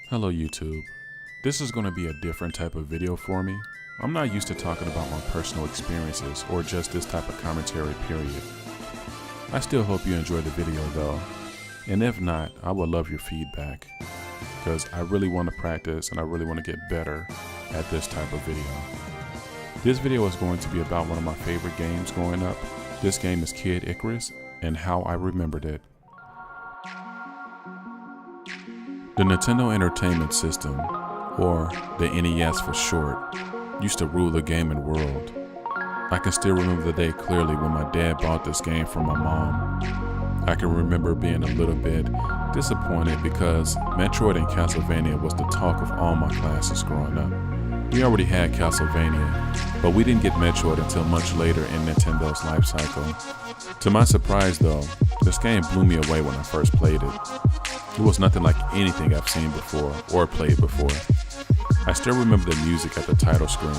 Hello YouTube. This is going to be a different type of video for me. I'm not used to talking about my personal experiences or just this type of commentary period. I still hope you enjoyed the video though, and if not, I would love your feedback because I really want to practice and I really want to get better at this type of video. This video is going to be about one of my favorite games growing up. This game is Kid Icarus and how I remembered it. The Nintendo Entertainment System, or the NES for short, used to rule the gaming world. I can still remember the day clearly when my dad bought this game from my mom. I can remember being a little bit disappointed because Metroid and Castlevania was the talk of all my classes growing up. We already had Castlevania, but we didn't get Metroid until much later in Nintendo's life cycle. To my surprise though, this game blew me away when I first played it. It was nothing like anything I've seen before or played before. I still remember the music at the title screen.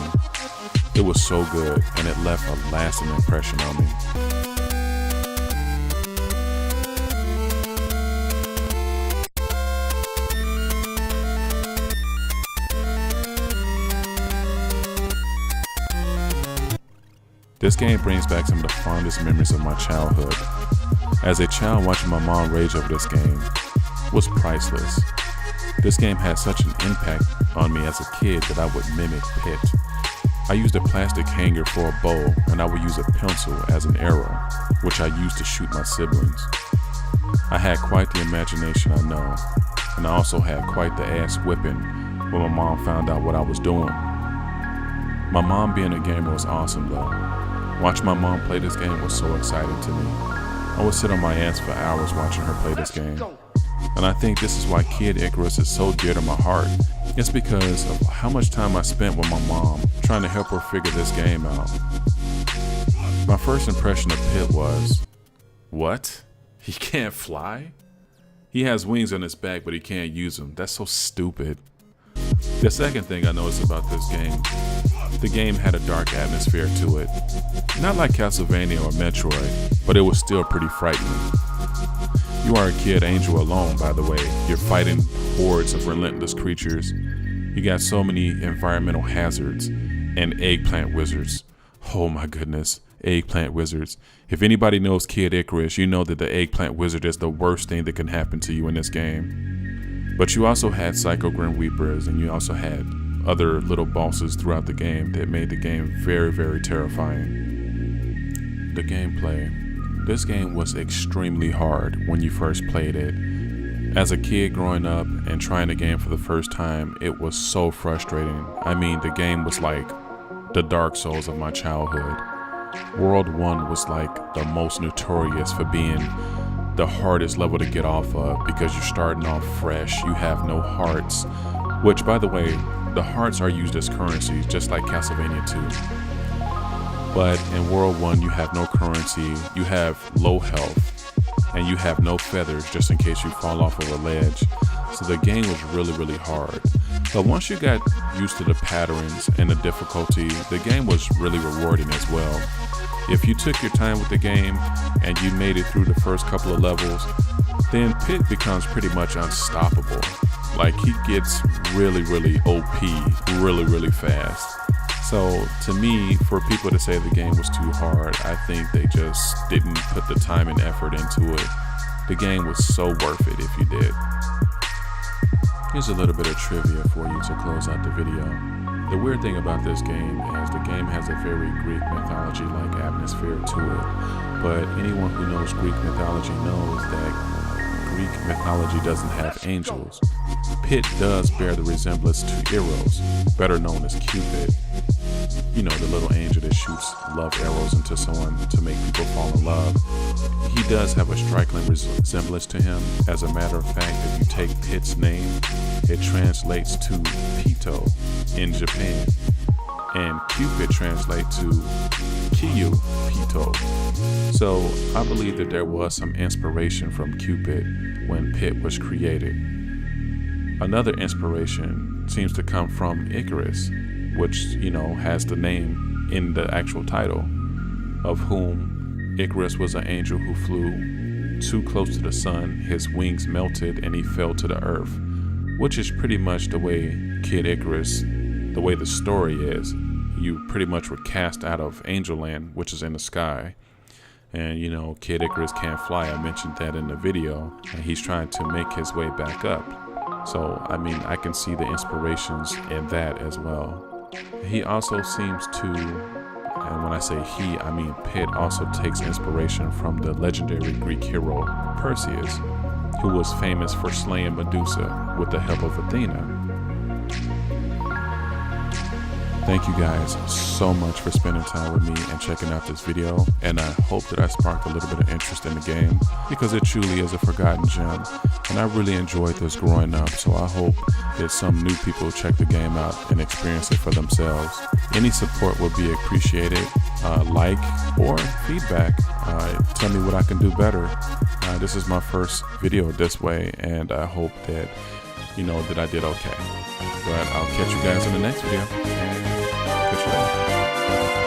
It was so good and it left a lasting impression on me. This game brings back some of the fondest memories of my childhood. As a child, watching my mom rage over this game was priceless. This game had such an impact on me as a kid that I would mimic Pit. I used a plastic hanger for a bow and I would use a pencil as an arrow, which I used to shoot my siblings. I had quite the imagination, I know, and I also had quite the ass whipping when my mom found out what I was doing. My mom being a gamer was awesome though. Watching my mom play this game was so exciting to me. I would sit on my ass for hours watching her play this game. And I think this is why Kid Icarus is so dear to my heart. It's because of how much time I spent with my mom trying to help her figure this game out. My first impression of Pit was, what? He can't fly? He has wings on his back, but he can't use them. That's so stupid. The second thing I noticed about this game, the game had a dark atmosphere to it. Not like Castlevania or Metroid, but it was still pretty frightening. You are a kid angel alone, by the way. You're fighting hordes of relentless creatures. You got so many environmental hazards and eggplant wizards. Oh my goodness, eggplant wizards. If anybody knows Kid Icarus, you know that the eggplant wizard is the worst thing that can happen to you in this game. But you also had Psycho Grim Reapers and you also had other little bosses throughout the game that made the game very, very terrifying. The gameplay. This game was extremely hard when you first played it. As a kid growing up and trying the game for the first time, it was so frustrating. I mean, the game was like the Dark Souls of my childhood. World 1 was like the most notorious for being the hardest level to get off of because you're starting off fresh, you have no hearts, which by the way, the hearts are used as currency just like Castlevania 2. But in World 1, you have no currency, you have low health, and you have no feathers just in case you fall off of a ledge. So the game was really, really hard. But once you got used to the patterns and the difficulty, the game was really rewarding as well. If you took your time with the game and you made it through the first couple of levels, then Pit becomes pretty much unstoppable. Like he gets really, really OP, really, really fast. So to me, for people to say the game was too hard, I think they just didn't put the time and effort into it. The game was so worth it if you did. Here's a little bit of trivia for you to close out the video. The weird thing about this game is the game has a very Greek mythology-like atmosphere to it. But anyone who knows Greek mythology knows that Greek mythology doesn't have angels. Pit does bear the resemblance to Eros, better known as Cupid. You know, the little angel that shoots love arrows into someone to make people fall in love. He does have a striking resemblance to him. As a matter of fact, if you take Pit's name, it translates to Pito in Japan. And Cupid translates to Kiyu Pito. So I believe that there was some inspiration from Cupid when Pit was created. Another inspiration seems to come from Icarus, which, you know, has the name in the actual title, of whom Icarus was an angel who flew too close to the sun, his wings melted and he fell to the earth. which is pretty much the way Kid Icarus, the way the story is. You pretty much were cast out of Angel Land, which is in the sky. And you know, Kid Icarus can't fly. I mentioned that in the video, and he's trying to make his way back up. So, I mean, I can see the inspirations in that as well. He also seems to, and when I say he, I mean Pit also takes inspiration from the legendary Greek hero Perseus, who was famous for slaying Medusa with the help of Athena. Thank you guys so much for spending time with me and checking out this video, and I hope that I sparked a little bit of interest in the game, because it truly is a forgotten gem, and I really enjoyed this growing up, so I hope that some new people check the game out and experience it for themselves. Any support would be appreciated, like or feedback. Tell me what I can do better. This is my first video this way, and I hope that you know that I did okay. But I'll catch you guys in the next video, and catch you later.